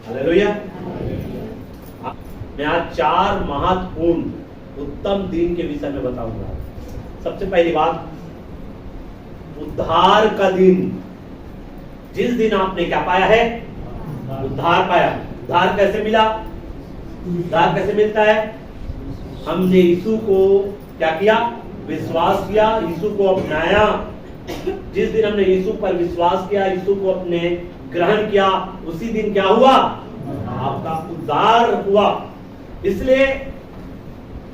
Hallelujah. मैं आज 4 महत्वपूर्ण उत्तम दिन के विषय में बताऊंगा। सबसे पहली बात, उद्धार का दिन। जिस दिन आपने क्या पाया है? उद्धार पाया। उद्धार कैसे मिला? उद्धार कैसे मिलता है? हमने यीशु को क्या किया? विश्वास किया, यीशु को अपनाया। जिस दिन हमने यीशु पर विश्वास किया, यीशु को अपने ग्रहण किया, उसी दिन क्या हुआ? आपका उद्धार हुआ। इसलिए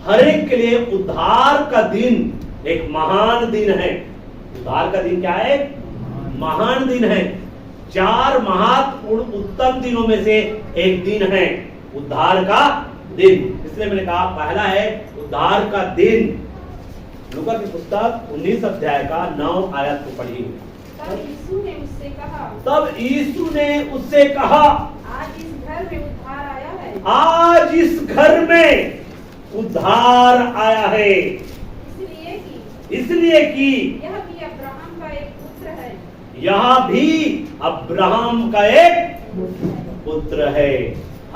हर एक के लिए उद्धार का दिन एक महान दिन है। उद्धार का दिन क्या है? महान दिन है। 4 महत्वपूर्ण उत्तम दिनों में से एक दिन है उद्धार का दिन। इसलिए मैंने कहा पहला है उद्धार का दिन। लूका की पुस्तक 19 अध्याय का 9 आयत को पढ़िए। तब यीशु ने उससे कहा, आज इस घर में उद्धार आया है। आज इस घर में उद्धार आया है। इसलिए कि यह भी अब्राहम का एक पुत्र है। यहाँ भी अब्राहम का एक पुत्र है।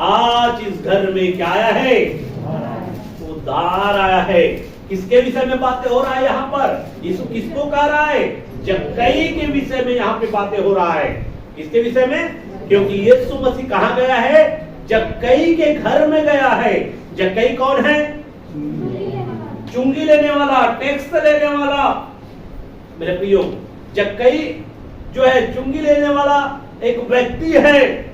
आज इस घर में क्या आया है? उद्धार आया है। किसके विषय में बातें हो रहा है यहाँ पर? यीशु किसको कह रहा है? जक्कई के विषय में यहाँ पे बातें हो रहा है। किसके विषय में? क्योंकि यीशु मसीह कहाँ गया है? जक्कई के घर में गया है। जक्कई कौन है? चुंगी लेने वाला, टैक्स लेने वाला। मेरे प्रियो, जक्कई जो है चुंगी लेने वाला एक व्यक्ति है,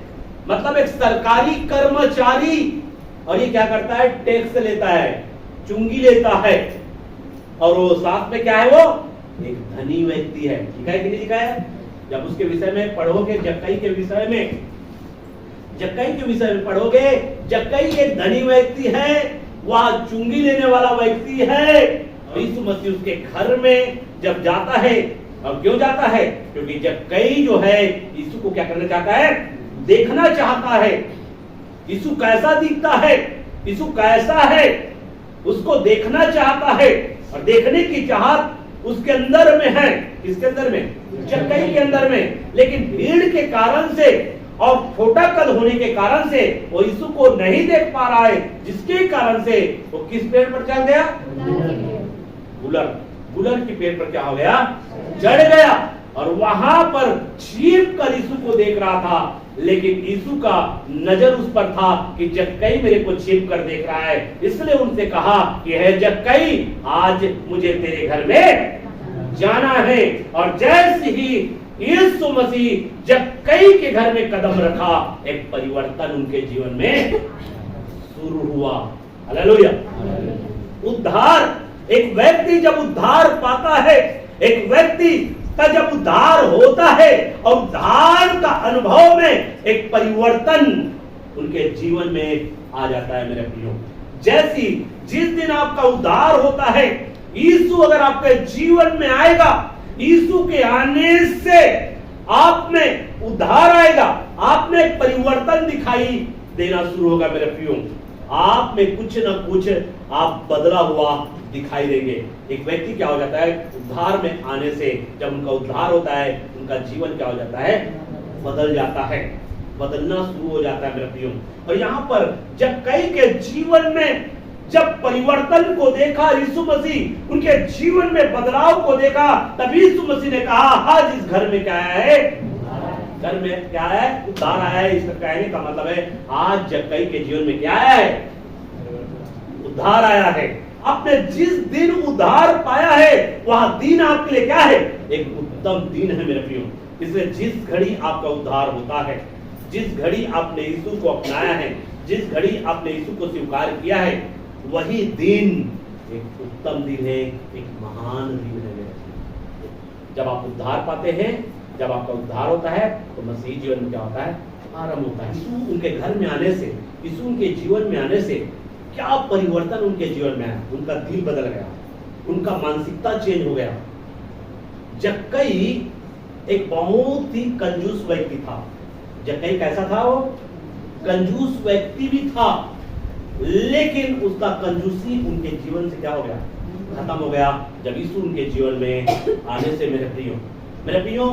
मतलब एक सरकारी कर्मचारी। और ये क्या करता है? टैक्स लेता है, चुंगी लेता है। और वो साथ में क्या है? वो एक धनी व्यक्ति है। लिखा है कि नहीं लिखा है? जब उसके विषय में पढ़ोगे, जक्कई के विषय में पढ़ोगे, जक्कई एक धनी व्यक्ति है, वह चुंगी लेने वाला व्यक्ति है। यीशु मसीह उसके घर में जब जाता है, और क्यों जाता है? क्योंकि जक्कई जो है यीशु को क्या करना चाहता है? देखना चाहता है। यीशु कैसा दिखता है, यीशु कैसा है, उसको देखना चाहता है। और देखने की चाहत उसके अंदर में है। किसके अंदर में? जक्कई के अंदर में। लेकिन भीड़ के कारण से और छोटा कद होने के कारण से वो यीशु को नहीं देख पा रहा है, जिसके कारण से वो किस पेड़ पर चढ़ गया? गुलर की पेड़ पर क्या हो गया? चढ़ गया। और वहां पर छिप कर यीशु को देख रहा था। लेकिन यीशु का नजर उस पर था कि जक्कई मेरे को छिप कर देख रहा है। इसलिए उनसे कहा कि है जक्कई, आज मुझे तेरे घर में जाना है। और जैसे ही यीशु मसीह जक्कई के घर में कदम रखा, एक परिवर्तन उनके जीवन में शुरू हुआ। हालेलुया। उद्धार, एक व्यक्ति जब उद्धार पाता है, एक व्यक्ति का जब उद्धार होता है और उद्धार का अनुभव में एक परिवर्तन उनके जीवन में आ जाता है। मेरे प्रियो, जैसी जिस दिन आपका उद्धार होता है, यीशु अगर आपके जीवन में आएगा, यीशु के आने से आप में उद्धार आएगा, आप में एक परिवर्तन दिखाई देना शुरू होगा। मेरे प्रियो, आप में कुछ न कुछ आप बदला हुआ दिखाई देंगे। एक व्यक्ति क्या हो जाता है? उद्धार में आने से जब उनका उद्धार होता है, उनका जीवन क्या हो जाता है? बदल जाता है, बदलना शुरू हो जाता है। मेरे प्रियो, और यहाँ पर जक्कई के जीवन में जब परिवर्तन को देखा यीशु मसीह, उनके जीवन में बदलाव को देखा, तब यीशु मसीह ने कहा, आज इस घर में क्या है? घर में क्या है? उद्धार आया है। इसका कहने का मतलब है आज जक्कई के जीवन में क्या है? उद्धार आया है। आपने जिस दिन उद्धार पाया है, वह दिन आपके लिए क्या है? एक उत्तम दिन है। मेरे प्रियो, इसलिए जिस घड़ी आपका उद्धार होता है, जिस घड़ी आपने यीशु को अपनाया है, जिस घड़ी आपने यीशु को स्वीकार किया है, वही दिन एक उत्तम दिन है, एक महान दिन है। मेरे जब आप उद्धार पाते हैं, जब आपका उद्धार होता है, तो मसीह जीवन में क्या होता है? आरंभ होता है। यीशु उनके घर में आने से, यीशु उनके जीवन में आने से क्या परिवर्तन उनके जीवन में आया? उनका दिल बदल गया, उनका मानसिकता चेंज हो गया। जक्कई एक बहुत ही कंजूस व्यक्ति था। जक्कई कैसा था? वो कंजूस व्यक्ति भी था, लेकिन उसका कंजूसी उनके जीवन से क्या हो गया? खत्म हो गया जब यीशु उनके जीवन में आने से। मेरे प्रियो,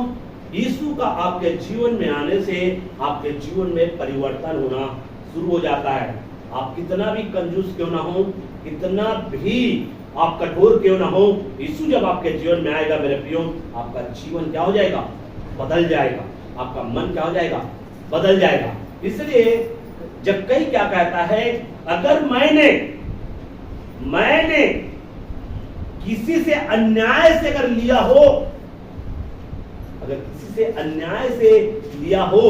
यीशु का आपके जीवन में आने से आपके जीवन में परिवर्तन होना शुरू हो जाता है। आप कितना भी कंजूस क्यों ना हो, कितना भी आप कठोर क्यों ना हो, यीशु जब आपके जीवन में आएगा मेरे प्रियो, आपका जीवन क्या हो जाएगा? बदल जाएगा। आपका मन क्या हो जाएगा? बदल जाएगा। इसलिए जक्कई क्या कहता है, अगर मैंने किसी से अन्याय से अगर लिया हो, अगर किसी से अन्याय से लिया हो,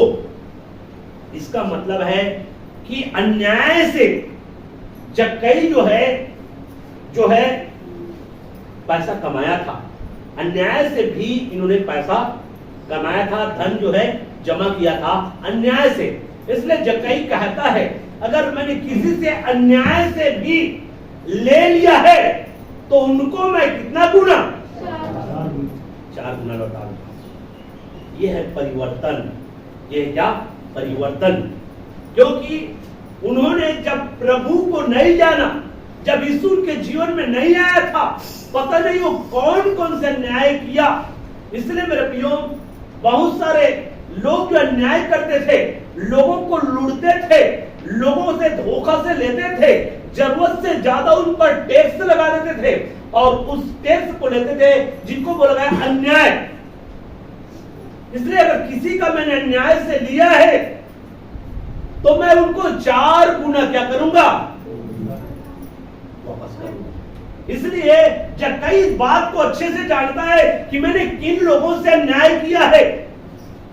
इसका मतलब है कि अन्याय से जक्कई जो है पैसा कमाया था, अन्याय से भी इन्होंने पैसा कमाया था, धन जो है जमा किया था अन्याय से। इसलिए जक्कई कहता है, अगर मैंने किसी से अन्याय से भी ले लिया है तो उनको मैं कितना गुना? 4 गुना लौटा दूंगा। ये है परिवर्तन। ये क्या? परिवर्तन। क्योंकि उन्होंने जब प्रभु को नहीं जाना, जब यीशु के जीवन में नहीं आया था, पता नहीं वो कौन कौन से अन्याय किया। इसलिए मेरे प्रियो, बहुत सारे लोग जो अन्याय करते थे, लोगों को लूटते थे, लोगों से धोखा से लेते थे, जरूरत से ज्यादा उन पर टैक्स लगा देते थे और उस टैक्स को लेते थे जिनको बोला गया अन्याय। इसलिए अगर किसी का मैंने अन्याय से लिया है तो मैं उनको 4 गुना क्या करूंगा? वापस करूंगा। इसलिए जक्कई इस बात को अच्छे से जानता है कि मैंने किन लोगों से अन्याय किया है,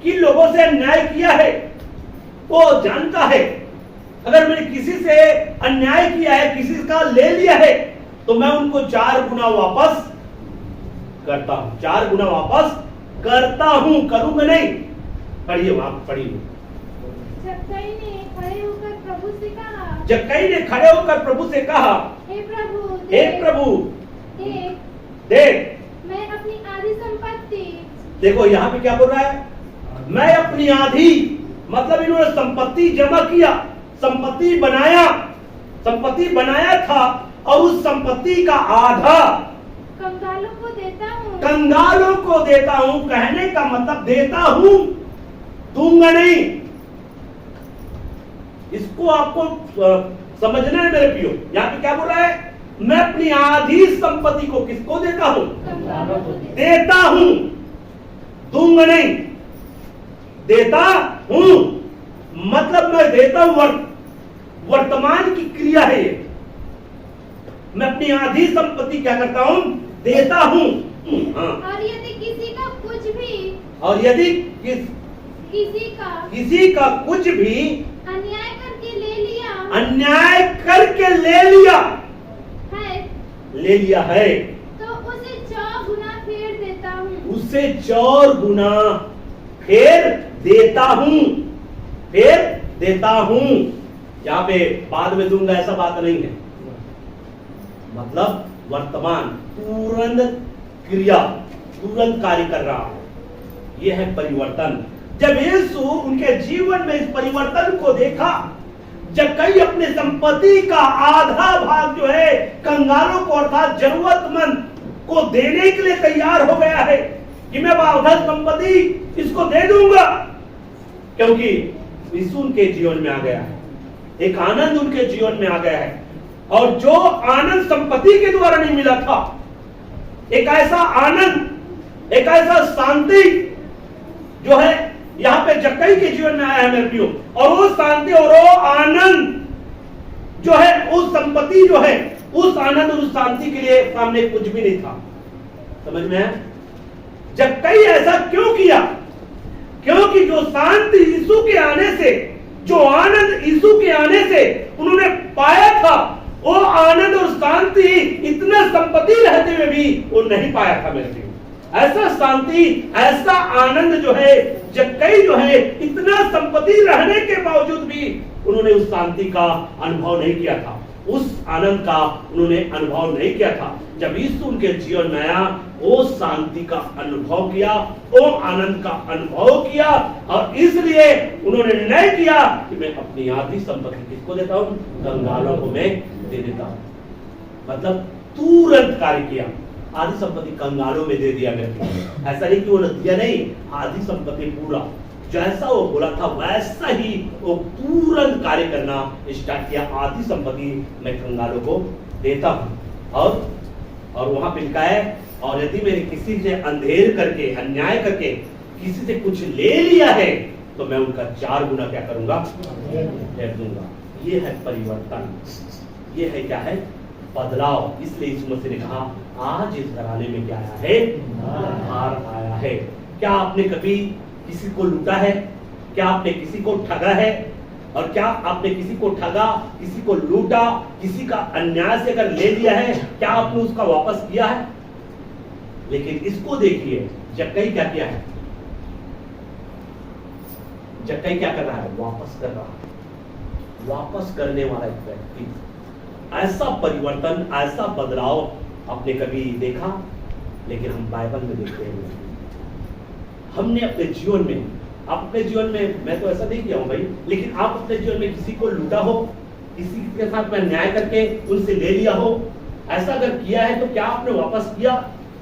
किन लोगों से अन्याय किया है, वो जानता है। अगर मैंने किसी से अन्याय किया है, किसी का ले लिया है, तो मैं उनको 4 गुना वापस करता हूं। 4 गुना वापस करता हूं, करूंगा नहीं। पढ़िए, वहां पढ़िए। जक्कई ने खड़े होकर प्रभु से कहा, जक्कई ने खड़े होकर प्रभु से कहा, हे प्रभु, देख, मैं अपनी आधी संपत्ति। देखो यहाँ पे क्या बोल रहा है? मैं अपनी आधी, मतलब इन्होंने संपत्ति जमा किया, संपत्ति बनाया था और उस संपत्ति का आधा कंगालों को देता हूँ। कंगालों को देता हूं। कहने का मतलब देता हूं, दूंगा नहीं। इसको आपको समझना है मेरे प्रियो। यहाँ पे क्या बोल रहा है? मैं अपनी आधी संपत्ति को किसको देता हूं? देता हूं, दूंगा नहीं। देता हूं मतलब मैं देता हूं, वर्तमान की क्रिया है ये। मैं अपनी आधी संपत्ति क्या करता हूं? देता हूं। हाँ। और यदि किसी का कुछ भी, और यदि किसी का कुछ भी अन्याय करके ले लिया है, तो उसे 4 गुना फेर देता हूँ। उसे 4 गुना फेर देता हूं। यहाँ पे बाद में दूंगा ऐसा बात नहीं है। मतलब वर्तमान, तुरंत क्रिया, तुरंत कार्य कर रहा है। यह है परिवर्तन। जब यीशु उनके जीवन में इस परिवर्तन को देखा, जक्कई अपने संपत्ति का आधा भाग जो है कंगालों को अर्थात जरूरतमंद को देने के लिए तैयार हो गया है कि मैं आधा संपत्ति इसको दे दूंगा, क्योंकि यीशु उनके जीवन में आ गया है। एक आनंद उनके जीवन में आ गया है, और जो आनंद संपत्ति के द्वारा नहीं मिला था, एक ऐसा आनंद, एक ऐसा शांति जो है यहाँ पे जक्कई के जीवन में आया है मेरे प्रियो। और वो शांति और वो आनंद जो है, उस संपत्ति जो है, उस आनंद और उस शांति के लिए सामने कुछ भी नहीं था। समझ में है? जक्कई ऐसा क्यों किया? क्योंकि जो शांति यीशु के आने से, जो आनंद यीशु के आने से उन्होंने पाया था, वो आनंद और शांति इतना संपत्ति रहते हुए भी वो नहीं पाया था मेरे प्रियो। ऐसा शांति, ऐसा आनंद जो है, जक्कई जो है इतना संपत्ति रहने के बावजूद भी उन्होंने उस शांति का अनुभव नहीं किया था, उस आनंद का उन्होंने अनुभव नहीं किया था। जब यीशु उनके जीवन में आया, वो शांति का अनुभव किया, वो आनंद का अनुभव किया, और इसलिए उन्होंने निर्णय किया कि मैं अपनी आधी संपत्ति किसको देता हूं? कंगालों को मैं दे देता हूं। मतलब तुरंत कार्य किया, आधी संपत्ति कंगालों में दे दिया मेरे को। ऐसा नहीं कि वो दिया नहीं, आधी संपत्ति पूरा जैसा वो बोला था वैसा ही वो तुरंत कार्य करना स्टार्ट किया। आधी संपत्ति मैं कंगालों को देता हूं। और वहां पे लिखा है, और यदि मैंने किसी से अंधेर करके अन्याय करके किसी से कुछ ले लिया है तो मैं उनका 4 गुना क्या करूंगा, दे दूंगा। ये है परिवर्तन, ये है क्या है, बदलाव। इसलिए यीशु मसीह ने कहा आज इस घराने में क्या आया है, उद्धार आया है। क्या आपने कभी किसी को लूटा है? क्या आपने किसी को ठगा है? और क्या आपने किसी को ठगा, किसी को लूटा, किसी का अन्याय से अगर ले लिया है, क्या आपने उसका वापस किया है? लेकिन इसको देखिए, जक्कई क्या किया है? जक्कई क्या कर रहा है? वापस कर रहा है। वापस करने वाला एक व्यक्ति। ऐसा परिवर्तन, ऐसा बदलाव आपने कभी देखा? लेकिन हम बाइबल में देखते हैं, हमने अपने जीवन में, आप अपने जीवन में, मैं तो ऐसा नहीं किया हूं भाई, लेकिन आप अपने जीवन में किसी को लूटा हो, किसी के साथ में अन्याय करके उनसे ले लिया हो, ऐसा अगर किया है तो क्या आपने वापस किया?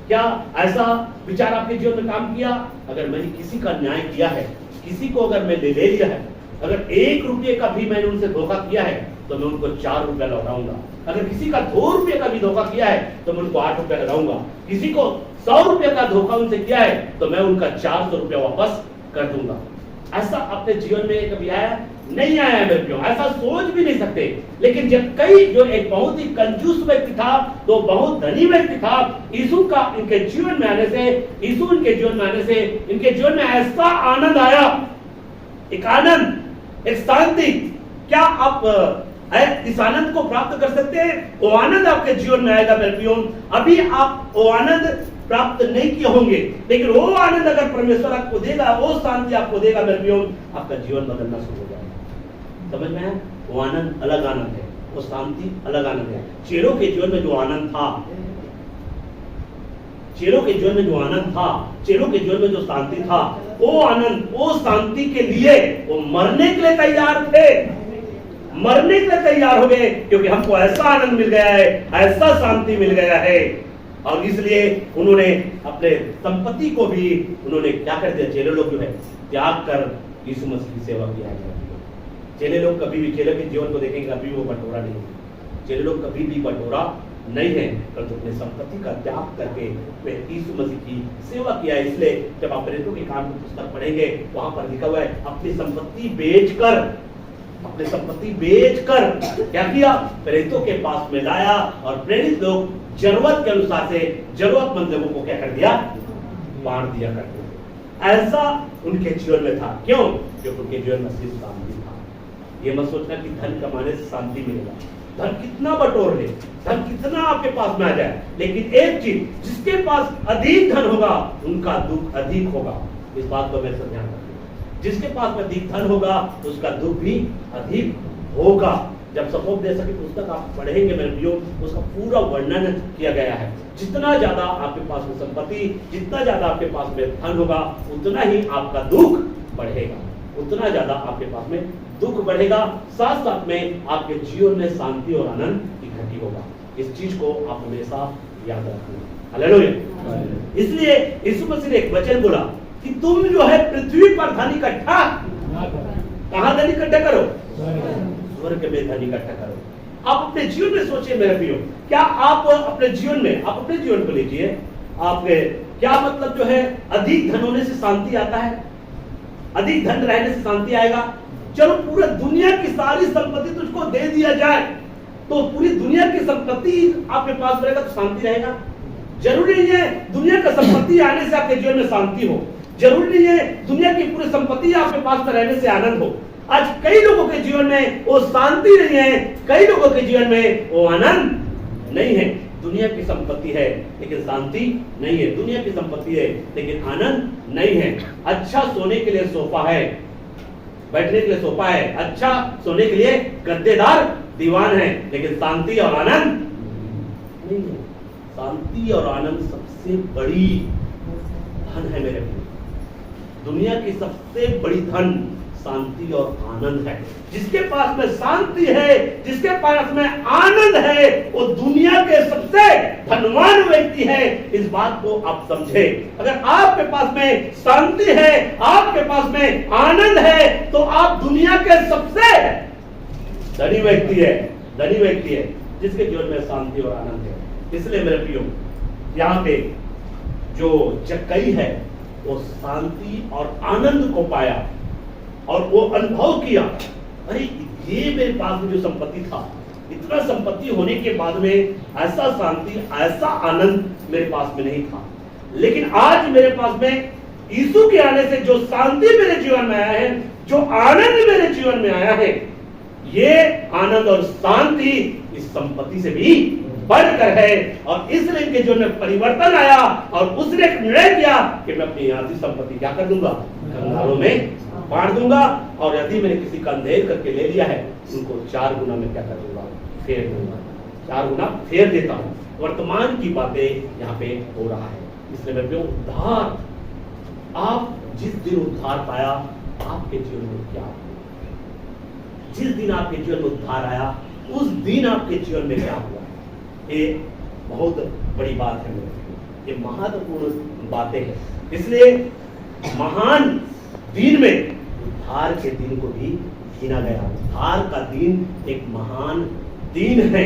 क्या ऐसा विचार आपके जीवन में काम किया? अगर मैंने किसी का न्याय किया है, किसी को अगर मैं ले लिया है, अगर 1 रुपये का भी मैंने उनसे धोखा किया है तो मैं उनको 4 रुपया लौटाऊंगा। अगर किसी का 2 रुपये का भी धोखा किया है तो मैं उनको 8 रुपया लगाऊंगा। किसी को 100 रुपये का धोखा उनसे किया है तो मैं उनका 400 रुपया वापस कर दूंगा। ऐसा अपने जीवन में कभी आया? नहीं आया है मेरे प्रियो, ऐसा सोच भी नहीं सकते। लेकिन जक्कई जो एक बहुत ही कंजूस व्यक्ति था, तो बहुत धनी व्यक्ति था, यीशु का इनके जीवन में आने से, यीशु इनके जीवन में आने से इनके जीवन में ऐसा आनंद आया, एक आनंद, एक शांति। क्या आप इस आनंद को प्राप्त कर सकते हैं? वो आनंद आपके जीवन में आएगा मेरे प्रियो। अभी आप वो आनंद प्राप्त नहीं किए होंगे, लेकिन वो आनंद अगर परमेश्वर आपको देगा, वो शांति आपको देगा मेरे प्रियो, आपका जीवन बदलना शुरू हो जाएगा। समझ में है? वो आनंद अलग आनंद है, वो शांति अलग आनंद है। चेलों के जीवन में जो आनंद था, चेलों के जीवन में जो आनंद था, चेलों के जीवन में जो शांति था, वो आनंद, वो शांति के लिए वो मरने के लिए तैयार थे, मरने के लिए तैयार हो गए, क्योंकि हमको ऐसा आनंद मिल गया है, ऐसा शांति मिल गया है। और इसलिए उन्होंने अपने संपत्ति को भी उन्होंने क्या कर दिया, चेले लोग जो है त्याग कर यीशु मसीह की सेवा किया है। चेले लोग कभी भी, चेले के जीवन को देखेंगे, कभी वो बटोरा नहीं है। चेले लोग कभी भी बटोरा नहीं है, परंतु अपने संपत्ति का त्याग करके वे यीशु मसीह की सेवा किया है। इसलिए जब आप प्रेरितों के काम की पुस्तक पढ़ेंगे, वहां पर लिखा हुआ है अपनी संपत्ति बेचकर, अपनी संपत्ति बेचकर क्या किया, प्रेरितों के पास में लाया, और प्रेरित लोग जरूरत के अनुसार से जरूरतमंद लोगों को क्या कर दिया, बांट दिया करते थे। ऐसा उनके जीवन में था। क्यों? क्योंकि उनके जीवन में सिर्फ शांति था। ये मत सोचना कि धन कमाने से शांति मिलेगा, धन कितना बटोर ले, धन कितना आपके पास में आ जाए, लेकिन एक चीज, जिसके पास अधिक धन होगा उनका दुख अधिक होगा। इस बात को हमेशा ध्यान रखना। जिसके पास में अधिक धन होगा उसका दुख भी अधिक होगा। जब सपोपदेशक की पुस्तक आप पढ़ेंगे मेरे प्रियो, उसका पूरा वर्णन किया गया है। जितना ज्यादा आपके पास में संपत्ति, जितना ज्यादा आपके पास में धन होगा, उतना ही आपका दुख बढ़ेगा, उतना ज्यादा आपके पास में दुख बढ़ेगा। साथ साथ में आपके जीवन में शांति और आनंद की घटी होगा। इस चीज को आप हमेशा याद रखना। हालेलुया। इसलिए यीशु मसीह ने एक वचन बोला कि तुम जो है पृथ्वी पर धन इकट्ठा, कहां धन इकट्ठा करो, स्वर्ग में धन इकट्ठा करो। आप अपने जीवन में सोचिए मेरे प्रियो, क्या आप अपने जीवन में, आप अपने जीवन को लीजिए, आपके क्या मतलब जो है अधिक धन होने से शांति आता है, अधिक धन रहने से शांति आएगा? चलो पूरा दुनिया की सारी संपत्ति तुझको दे दिया जाए, तो पूरी दुनिया की संपत्ति आपके पास रहेगा तो शांति रहेगा? जरूरी नहीं है दुनिया का संपत्ति आने से आपके जीवन में शांति हो, जरूरी नहीं है दुनिया की पूरी संपत्ति आपके पास में रहने से आनंद हो। आज कई लोगों के जीवन में वो शांति नहीं है, कई लोगों के जीवन में वो आनंद नहीं है। दुनिया की संपत्ति है लेकिन शांति नहीं है, दुनिया की संपत्ति है लेकिन आनंद नहीं है। अच्छा सोने के लिए सोफा है, बैठने के लिए सोफा है, अच्छा सोने के लिए गद्देदार दीवान है, लेकिन शांति और आनंद नहीं है। शांति और आनंद सबसे बड़ी धन है मेरे प्रिय। दुनिया की सबसे बड़ी धन शांति और आनंद है। जिसके पास में शांति है, जिसके पास में आनंद है, वो दुनिया के सबसे धनवान व्यक्ति है। इस बात को आप समझे। अगर आपके पास में शांति है, आपके पास में आनंद है, तो आप दुनिया के सबसे धनी व्यक्ति है। धनी व्यक्ति है जिसके जीवन में शांति और आनंद है। इसलिए मेरे प्रियो, यहाँ पे जो जक्कई है वो शांति और आनंद को पाया और वो अनुभव किया, अरे ये मेरे पास में जो संपत्ति था, इतना संपत्ति होने के बाद में ऐसा शांति, ऐसा आनंद मेरे पास में नहीं था। लेकिन आज मेरे पास में यीशु के आने से जो शांति मेरे जीवन में आया है, जो आनंद मेरे जीवन में आया है, ये आनंद और शांति इस संपत्ति से भी बढ़कर है। और इसलिए इनके जीवन में परिवर्तन आया और उसने एक निर्णय किया कि मैं अपनी आधी संपत्ति क्या कर दूंगा, कंगालों में बांट दूंगा, और यदि मैंने किसी का अंधेर करके ले लिया है, उनको 4 गुना में क्या कर दूंगा, फेर दूंगा, 4 गुना फेर देता हूं। वर्तमान की बातें यहाँ पे हो रहा है। इसलिए मैं भी उद्धार, आप जिस दिन उद्धार पाया, आपके जीवन में क्या हुआ? जिस दिन आपके जीवन में उद्धार आया, उस दिन आपके जीवन में क्या हुआ? ये बहुत बड़ी बात है मेरे, ये महत्वपूर्ण बातें हैं। इसलिए महान दिन में उद्धार के दिन को भी गिना गया। उद्धार का दिन एक महान दिन है।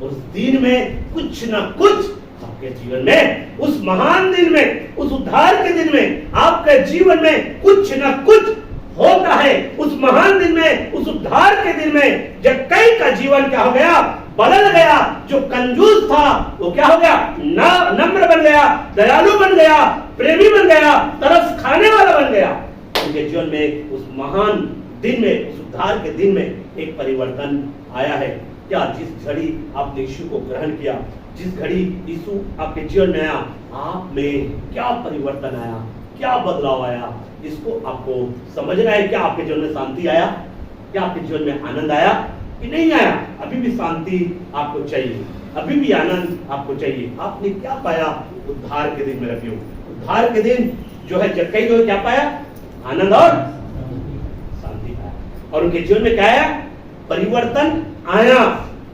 उस दिन में कुछ ना कुछ आपके जीवन में, उस महान दिन में, उस उद्धार के दिन में आपके जीवन में कुछ ना कुछ होता है। उस महान दिन में, उस उद्धार के दिन में जक्कई का जीवन क्या हो गया, बदल गया। जो कंजूस था वो क्या हो गया, नम्र बन गया, दयालु बन गया, प्रेमी बन गया, तरस खाने वाला बन गया। उनके जीवन में उस महान दिन में, उस उद्धार के दिन में एक परिवर्तन आया है। क्या जिस घड़ी आपने यीशु को ग्रहण किया, जिस घड़ी यीशु आपके जीवन में आया, आप में क्या परिवर्तन आया, क्या बदलाव आया, इसको आपको समझना है। क्या आपके जीवन में शांति आया, क्या आपके जीवन में आनंद आया कि नहीं आया? अभी भी शांति आपको चाहिए, अभी भी आनंद आपको चाहिए। आपने क्या पाया उद्धार के दिन में? रखियो, उद्धार के दिन जो है जक्कई को क्या पाया, आनंद और शांति पाया, और उनके जीवन में क्या आया, परिवर्तन आया।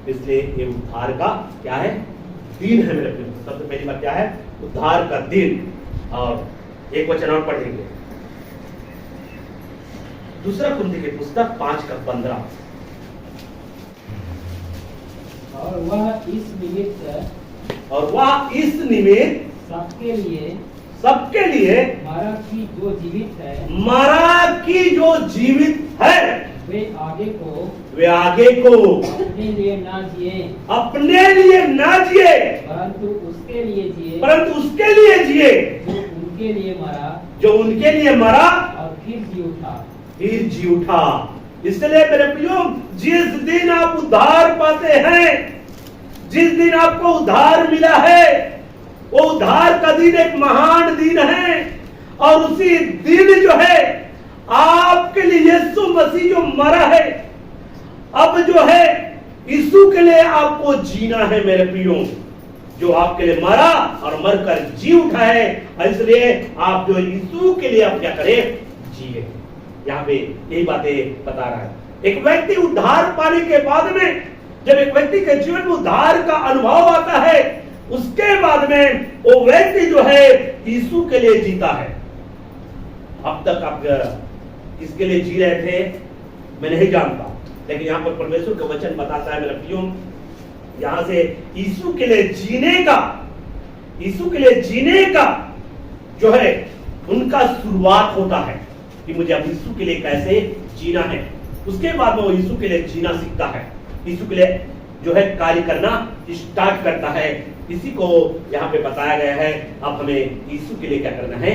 इसलिए ये उद्धार का क्या है, दिन है मेरे प्रिय। सबसे पहली बात क्या है, उद्धार का दिन। और एक वचन और पढ़ेंगे, दूसरा कुरिन्थियों की पुस्तक 5:15। और वह इस निमित्त सबके लिए मारा की जो जीवित है, वे आगे को अपने लिए ना जिए, परंतु उसके लिए जिए जो उनके लिए मरा और फिर जी उठा। इसलिए मेरे प्रियो, जिस दिन आप उद्धार पाते हैं, जिस दिन आपको उद्धार मिला है, वो उद्धार का दिन एक महान दिन है। और उसी दिन जो है आपके लिए यीशु मसीह जो मरा है, अब जो है यीशु के लिए आपको जीना है मेरे प्रियो। जो आपके लिए मरा और मरकर जी उठा है, इसलिए आप जो यीशु के लिए आप क्या करें, जिए। यहाँ पे यही बातें बता रहा है। एक व्यक्ति उद्धार पाने के बाद में, जब एक व्यक्ति के जीवन में उद्धार का अनुभव आता है, उसके बाद में वो व्यक्ति जो है यीशु के लिए जीता है। अब तक आप किसके लिए जी रहे थे मैं नहीं जानता, लेकिन यहाँ पर परमेश्वर का वचन बताता है मेरे प्रियो, यहाँ से यीशु के लिए जीने का जो है उनका शुरुआत होता है कि मुझे अब यीशु के लिए कैसे जीना है। उसके बाद में वो यीशु के लिए जीना सीखता है, यीशु के लिए जो है कार्य करना स्टार्ट करता है। इसी को यहाँ पे बताया गया है, अब हमें यीशु के लिए क्या करना है,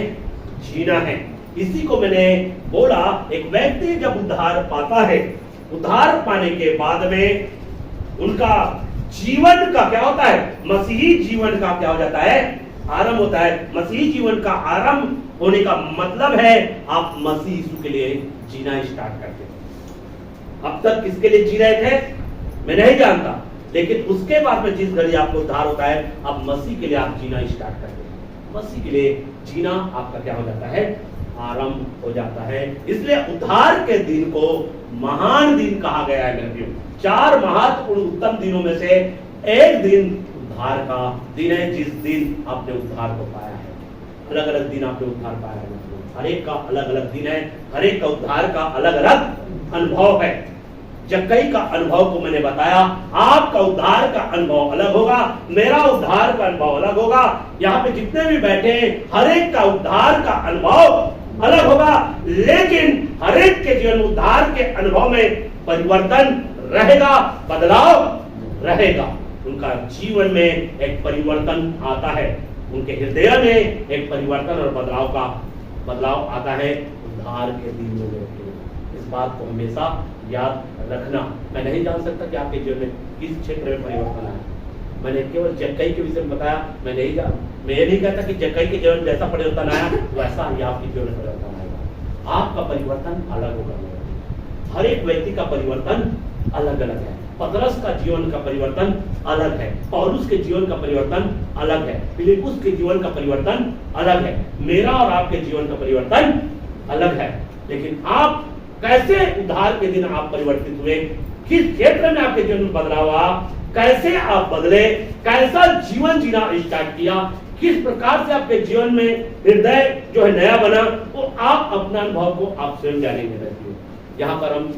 जीना है। इसी को मैंने बोला, एक व्यक्ति जब उद्धार पाता है, उद्धार पाने के बाद में उनका जीवन का क्या होता है, मसीही जीवन का क्या हो जाता है, आरंभ होता है। मसीही जीवन का आरंभ होने का मतलब है आप मसीह यीशु के लिए जीना स्टार्ट करते हैं। अब तक किसके लिए जी रहे थे मैं नहीं जानता, लेकिन उसके बाद में जिस घड़ी आपको उद्धार होता है, अब मसीह के लिए आप जीना स्टार्ट करते हैं। मसीह के लिए जीना आपका क्या हो जाता है, आरंभ हो जाता है। इसलिए उद्धार के दिन को महान दिन कहा गया है मेरे भाइयों। 4 महत्वपूर्ण उत्तम दिनों में से एक दिन उद्धार का दिन है, जिस दिन आपने उद्धार को पाया है। अलग अलग दिन आपने उद्धार पाया है, हर एक का अलग अलग दिन है, हर एक का उद्धार का अलग अलग अनुभव है। जक्कई का अनुभव को मैंने बताया, आपका उद्धार का अनुभव अलग होगा, मेरा उद्धार का अनुभव अलग होगा, यहाँ पे जितने भी बैठे हैं हर एक का उद्धार का अनुभव अलग होगा, लेकिन हर एक के जीवन उद्धार के अनुभव में परिवर्तन रहेगा, बदलाव रहेगा। उनका जीवन में एक परिवर्तन आता है, उनके हृदय में एक परिवर्तन और बदलाव आता है उद्धार के दिन में। इस बात को हमेशा याद रखना। मैं नहीं जान सकता कि आपके जीवन में किस क्षेत्र में परिवर्तन आया। मैंने केवल जक्कई के विषय में बताया। मैं ये नहीं कहता कि जक्कई के जीवन में जैसा परिवर्तन आया वैसा ही आपके जीवन में परिवर्तन आएगा। आपका परिवर्तन अलग होगा। हर एक व्यक्ति का परिवर्तन अलग अलग है। पतरस का जीवन का परिवर्तन अलग है, पौलुस के जीवन का परिवर्तन अलग है, फिलिपुस के जीवन का परिवर्तन अलग है, मेरा और आपके जीवन का परिवर्तन अलग है। लेकिन आप कैसे उद्धार के दिन आप परिवर्तित हुए, किस क्षेत्र में आपके जीवन में बदलाव आया, कैसे आप बदले, कैसा जीवन जीना स्टार्ट किया, किस प्रकार से आपके जीवन में हृदय जो है नया बना, वो आप अपना अनुभव को आप स्वयं जानेंगे। यहाँ पर हम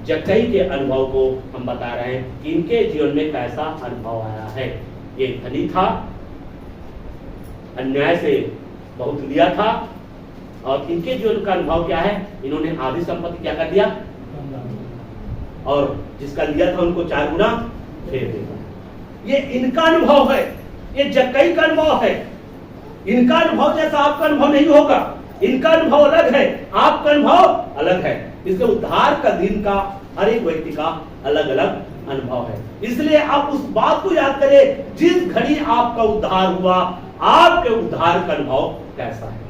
जक्कई के अनुभव को हम बता रहे हैं कि इनके जीवन में कैसा अनुभव आया है। ये धनी था, अन्याय से बहुत लिया था, और इनके जीवन का अनुभव क्या है, इन्होंने आधी संपत्ति क्या कर दिया, और जिसका लिया था उनको 4 गुना फेर दिया। ये इनका अनुभव है, ये जक्कई का अनुभव है। इनका अनुभव जैसा आपका अनुभव नहीं होगा, इनका अनुभव अलग है, आपका अनुभव अलग है। इसलिए उद्धार का दिन का हर एक व्यक्ति का अलग अलग अनुभव है। इसलिए आप उस बात को याद करें, जिस घड़ी आपका उद्धार हुआ, आपके उद्धार का अनुभव कैसा है।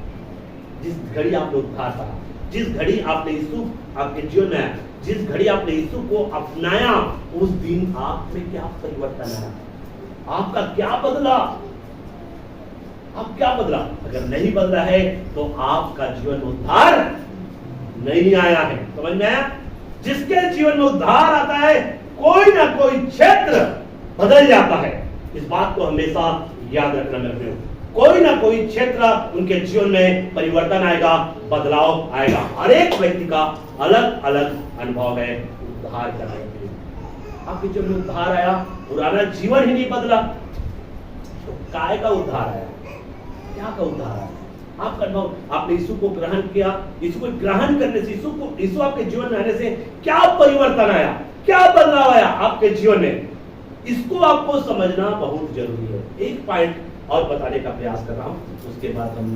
जिस घड़ी आपने उद्धार पाया, जिस घड़ी आपने यीशु आपके जीवन में आया, जिस घड़ी आपने यीशु को अपनाया, उस दिन आप में क्या परिवर्तन आया, आपका क्या बदला, आप क्या बदला। अगर नहीं बदला है तो आपका जीवन उद्धार नहीं आया है। समझ में आया। जिसके जीवन में उद्धार आता है, कोई ना कोई क्षेत्र बदल जाता है। इस बात को हमेशा याद रखना मेरे प्रियो। कोई ना कोई क्षेत्र उनके जीवन में परिवर्तन आएगा, बदलाव आएगा। हर एक व्यक्ति का अलग अलग अनुभव है उद्धार करने के लिए। आपके जीवन में उद्धार आया, पुराना जीवन ही नहीं बदला, तो काय का उद्धार आया, क्या का उद्धार आया। आपका अनुभव, आपने यीशु को ग्रहण किया, यीशु को ग्रहण करने से, यीशु आपके जीवन में आने से क्या परिवर्तन आया, क्या बदलाव आया आपके जीवन में, इसको आपको समझना बहुत जरूरी है। एक पॉइंट और बताने का प्रयास कर रहा हूं, उसके बाद हम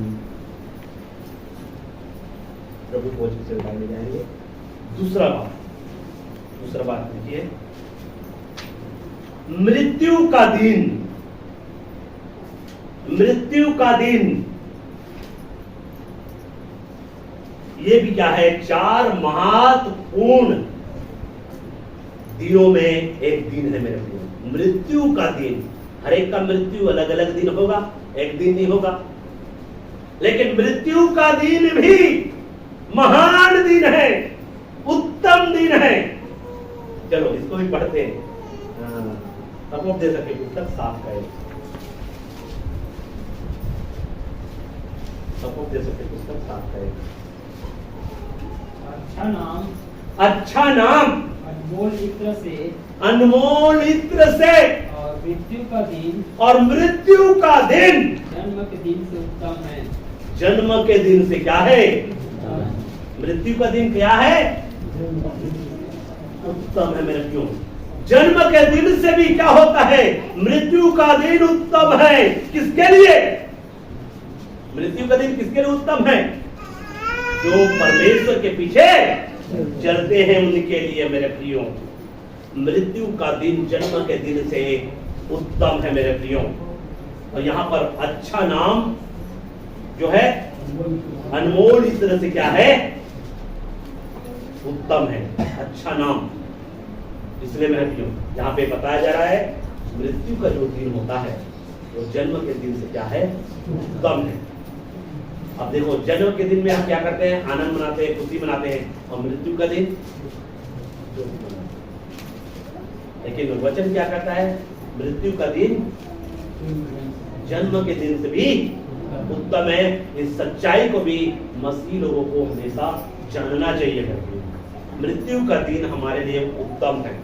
प्रभु भोज की सेवा में जाएंगे। दूसरा बात देखिए, मृत्यु का दिन ये भी क्या है, 4 महत्वपूर्ण दिनों में एक दिन है मेरे प्रिय। मृत्यु का दिन, हर एक का मृत्यु अलग अलग दिन होगा, एक दिन नहीं होगा, लेकिन मृत्यु का दिन भी महान दिन है, उत्तम दिन है। चलो इसको भी पढ़ते हैं, सपोर्ट दे सके, पुस्तक साफ करें, सपोर्ट दे सके, पुस्तक साफ करें। अच्छा नाम अनमोल इत्र से और मृत्यु का दिन जन्म के दिन से उत्तम है। जन्म के दिन से क्या है, मृत्यु का दिन क्या है, उत्तम है मेरे प्रियो। जन्म के दिन से भी क्या होता है, मृत्यु का दिन उत्तम है। किसके लिए मृत्यु का दिन, किसके लिए उत्तम है, जो परमेश्वर के पीछे चलते हैं उनके लिए मेरे प्रियो। मृत्यु का दिन जन्म के दिन से उत्तम है मेरे प्रियो। और यहाँ पर अच्छा नाम जो है, अनमोल इस तरह से क्या है, उत्तम है, अच्छा नाम। इसलिए मेरे प्रियो यहाँ पे बताया जा रहा है, मृत्यु का जो दिन होता है वो जन्म के दिन से क्या है, उत्तम है। अब देखो, जन्म के दिन में हम क्या करते हैं? आनंद मनाते हैं, खुशी मनाते हैं। और मृत्यु का दिन, लेकिन वचन क्या कहता है? मृत्यु का दिन जन्म के दिन से भी उत्तम है। इस सच्चाई को भी मसीह लोगों को हमेशा जानना चाहिए करके। मृत्यु का दिन हमारे लिए उत्तम है।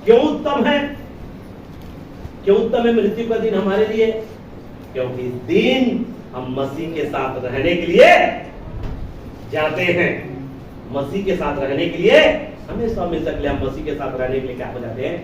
क्यों उत्तम है? क्यों उत्तम है मृत्यु का दिन हमारे लिए? क्योंकि इस दिन हम मसीह के साथ रहने के लिए जाते हैं। मसीह के साथ रहने के लिए हमेशा हमेशा के लिए हम मसीह के साथ रहने के लिए क्या हो जाते हैं?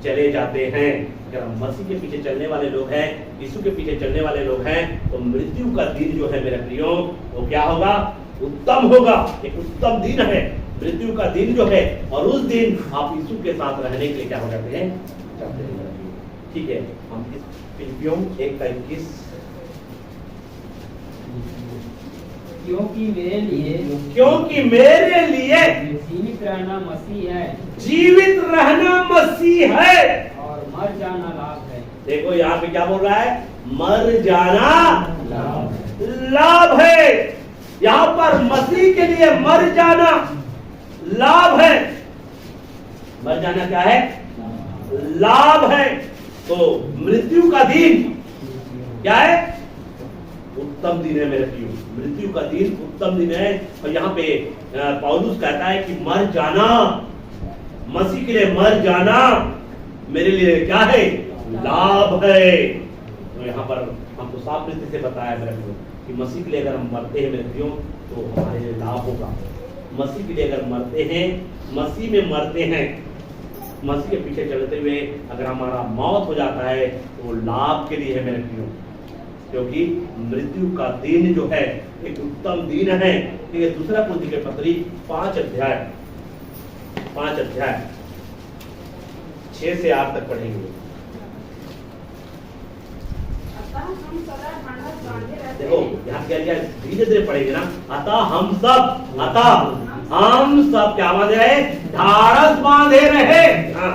चले जाते हैं। अगर हम मसीह के पीछे चलने वाले लोग हैं, यीशु के पीछे चलने वाले लोग हैं, तो मृत्यु का दिन जो है मेरे प्रियो, वो क्या होगा? उत्तम होगा। एक उत्तम दिन है मृत्यु का दिन जो है। और उस दिन आप यीशु के साथ रहने के लिए क्या हो जाते हैं? जाते हैं। ठीक है, हम इस फिलिपियों 1:21, क्योंकि मेरे लिए जीवित रहना मसीह है, जीवित रहना मसीह है और मर जाना लाभ है। देखो यहाँ पे क्या बोल रहा है? मर जाना लाभ है। यहाँ पर मसीह के लिए मर जाना लाभ है। मर जाना क्या है? लाभ है। तो मृत्यु का दिन क्या है? उत्तम दिन है मेरे प्रियो। मृत्यु का दिन उत्तम दिन है। और यहाँ पे पौलुस कहता है कि मर जाना, मसीह के लिए मर जाना मेरे लिए क्या है? लाभ है। तो यहाँ पर हमको साफ रीति से बताया मेरे प्रियो कि मसीह के लिए अगर हम मरते हैं मेरे प्रियो, तो हमारे लिए लाभ होगा। मसीह के लिए अगर मरते हैं, मसीह में मरते हैं, मसीह के पीछे चलते हुए अगर हमारा मौत हो जाता है, तो लाभ के लिए है मेरे प्रियो। क्योंकि मृत्यु का दिन जो है एक उत्तम दिन है। ठीक है, दूसरा कुरिन्थियों के पत्री 5 अध्याय 6 से 8 तक पढ़ेंगे। देखो यहाँ क्या लिया, धीरे धीरे पढ़ेंगे ना। अतः हम सब क्या बांधे रहे? ढाढ़स बांधे रहे। हाँ।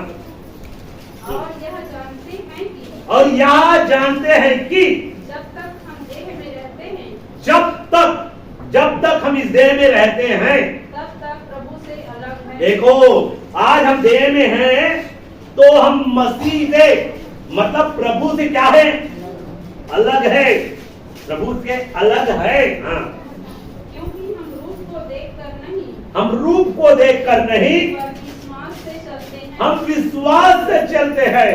और यह जानते हैं कि जब तक हम इस देह में रहते हैं, तब तक प्रभु से अलग है। देखो आज हम देह में हैं, तो हम मसीह से मतलब प्रभु से क्या है? अलग है। प्रभु से अलग है। हाँ। क्योंकि हम रूप को देखकर नहीं, पर विश्वास से चलते हैं। हम विश्वास से चलते हैं।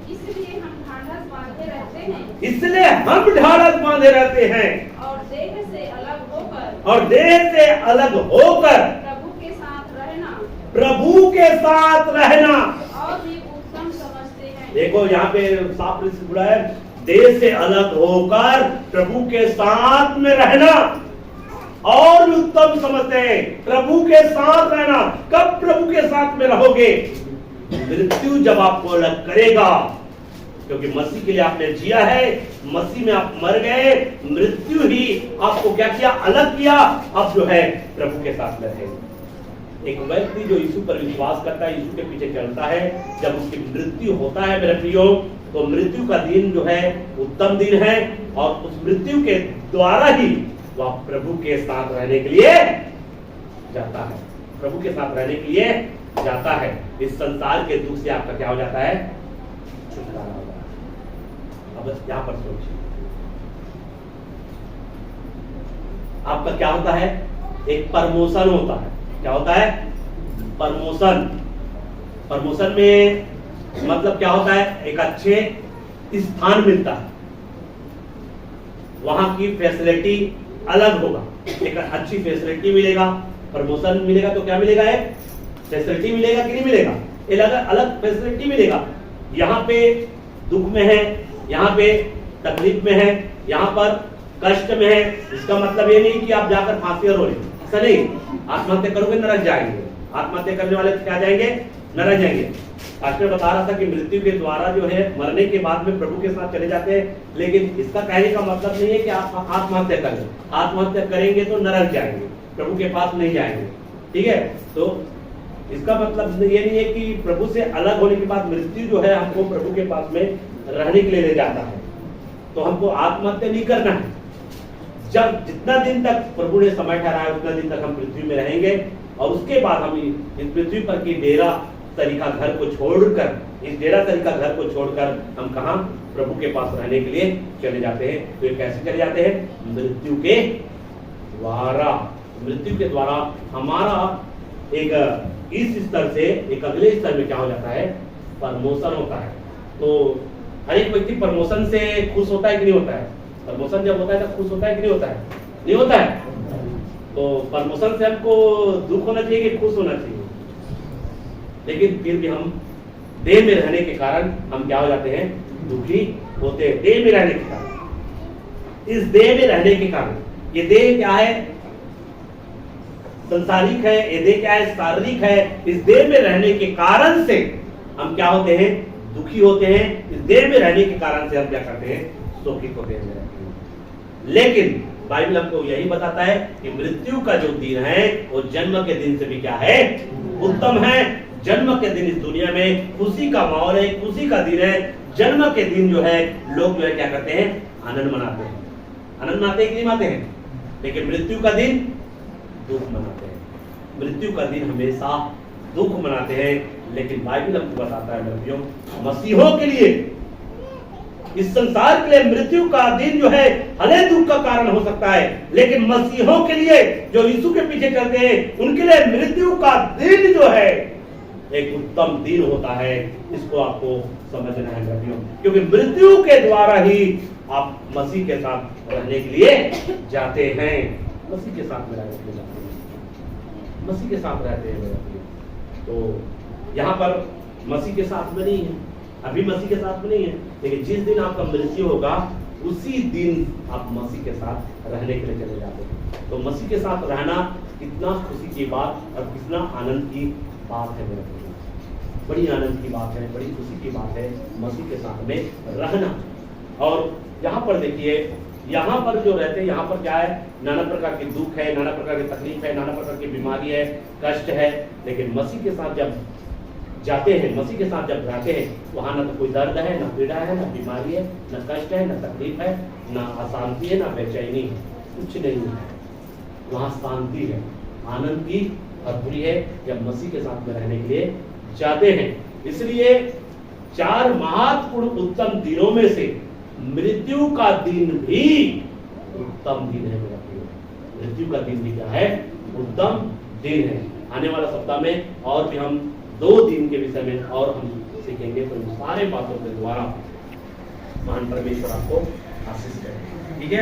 इसलिए हम ढाढ़स बांधे रहते हैं। इसलिए हम ढाढ़स बांधे रहते हैं और देह से अलग होकर प्रभु के साथ रहना और भी उत्तम समझते हैं। देखो यहाँ पे साफ बोला है, देह से अलग होकर प्रभु के साथ में रहना और भी उत्तम समझते हैं। प्रभु के साथ रहना। कब प्रभु के साथ में रहोगे? मृत्यु जब आपको अलग करेगा। क्योंकि मसीह के लिए आपने जिया है, मसीह में आप मर गए, मृत्यु ही आपको क्या किया? अलग किया। अब जो है प्रभु के साथ में रहेंगे। एक व्यक्ति जो यीशु पर विश्वास करता है, यीशु के पीछे चलता है, जब उसकी मृत्यु होता है मेरे प्रियो, तो मृत्यु का दिन जो है उत्तम दिन है। और उस मृत्यु के द्वारा ही वह प्रभु के साथ रहने के लिए जाता है। प्रभु के साथ रहने के लिए जाता है। इस संसार के दुख से आपका क्या हो जाता है? छुटकारा हो जाता है। अब बस यहाँ पर सोचिए, आपका क्या होता है? एक प्रमोशन होता है। क्या होता है? प्रमोशन में मतलब क्या होता है? एक अच्छे स्थान मिलता है, वहां की फैसिलिटी अलग होगा। एक अच्छी फैसिलिटी मिलेगा, प्रमोशन मिलेगा तो क्या मिलेगा? एक फैसिलिटी मिलेगा कि नहीं मिलेगा? एक अलग फैसिलिटी मिलेगा। यहाँ पे दुख में है, यहाँ पे तकलीफ में है, यहाँ पर कष्ट में है। इसका मतलब ये नहीं कि आप जाकर फांसी रो लें, ऐसा नहीं। आत्महत्या करोगे नरक जाएंगे। आत्महत्या करने वाले क्या जाएंगे? नरक जाएंगे। पास्टर बता रहा था कि मृत्यु के द्वारा जो है मरने के बाद में प्रभु के साथ चले जाते हैं, लेकिन इसका कहने का मतलब नहीं है कि आप आत्महत्या करें। आत्महत्या करेंगे तो नरक जाएंगे, प्रभु के पास नहीं जाएंगे। ठीक है, तो इसका मतलब ये नहीं है कि प्रभु से अलग होने के बाद मृत्यु जो है हमको प्रभु के पास में रहने के लिए ले जाता है। तो हमको आत्महत्या नहीं करना है, जब जितना दिन तक प्रभु ने समय ठहराया उतना दिन तक हम पृथ्वी में रहेंगे, और उसके बाद हम इस पृथ्वी पर की डेरा तरीका घर को छोड़कर, इस डेरा तरीका घर को छोड़कर हम कहां, प्रभु के पास रहने के लिए चले जाते हैं। तो ये कैसे चले जाते हैं? मृत्यु के द्वारा। मृत्यु के द्वारा हमारा एक इस स्तर से एक अगले स्तर में क्या हो जाता है? प्रमोशन होता है। तो हर एक व्यक्ति प्रमोशन से खुश होता है कि नहीं होता है? प्रमोशन जब होता है तो खुश होता है कि नहीं होता है? नहीं होता है। तो प्रमोशन से हमको दुख होना चाहिए कि खुश होना चाहिए? लेकिन फिर भी हम देह में रहने के कारण हम क्या हो जाते हैं? दुखी होते हैं। देह में रहने के कारण, इस देह में रहने के कारण, ये देह क्या है? संसारिक है। ये देह क्या है? शारीरिक है। इस देह में रहने के कारण से हम क्या होते हैं? दुखी होते हैं। इस देह में रहने के कारण से हम क्या करते हैं? शोकित होते हैं। लेकिन बाइबल हमको यही बताता है कि मृत्यु का जो दिन है वो जन्म के दिन से भी क्या है? उत्तम है। जन्म के दिन इस दुनिया में खुशी का माहौल है, खुशी का दिन है। जन्म के दिन जो है लोग जो है क्या करते हैं? आनंद मनाते हैं। आनंद मनाते हैं कि नहीं मनाते हैं? लेकिन मृत्यु का दिन दुख मनाते हैं। मृत्यु का दिन हमेशा दुख मनाते हैं। लेकिन बाइबल हमको बताता है लड़कियों, मसीहों के लिए, इस संसार के लिए मृत्यु का दिन जो है भले दुख का कारण हो सकता है, लेकिन मसीहों के लिए जो यीशु के पीछे चलते हैं उनके लिए मृत्यु का दिन जो है एक उत्तम दिन होता है। इसको आपको समझना है लड़कियों, क्योंकि मृत्यु के द्वारा ही आप मसीह के साथ रहने के लिए जाते हैं। मसीह के साथ में रहने के लिए जाते हैं, मसीह के साथ रहते हैं। तो यहाँ पर मसीह के साथ में नहीं है, अभी मसीह के साथ में नहीं है, लेकिन जिस दिन आपका मृत्यु होगा उसी दिन आप मसीह के साथ रहने के लिए चले जाते हैं। तो मसीह के साथ रहना कितना खुशी की बात और कितना आनंद की बात है मेरे भाई, बड़ी आनंद की बात है, बड़ी खुशी की बात है मसीह के साथ में रहना। और यहाँ पर देखिए, यहाँ पर जो रहते हैं, यहाँ पर क्या है? नाना प्रकार के दुख है, नाना प्रकार की तकलीफ है, नाना प्रकार की बीमारी है, कष्ट है। लेकिन मसीह के साथ जब जाते हैं, मसीह के साथ जब रहते हैं, वहां ना तो कोई दर्द है, ना पीड़ा है, ना बीमारी है, ना कष्ट है, ना तकलीफ है, ना अशांति है, ना बेचैनी है, कुछ नहीं है। वहां शांति है, आनंद की भरपूरी है जब मसीह के साथ में रहने के लिए जाते हैं। इसलिए 4 महत्वपूर्ण उत्तम दिनों में से मृत्यु का दिन भी उत्तम दिन है मेरा प्रिय। मृत्यु का दिन भी क्या है? उत्तम दिन है। आने वाला सप्ताह में और भी हम 2 दिन के विषय में और हम सीखेंगे। तो सारे बातों के द्वारा महान परमेश्वर आपको आशीष करें। ठीक है।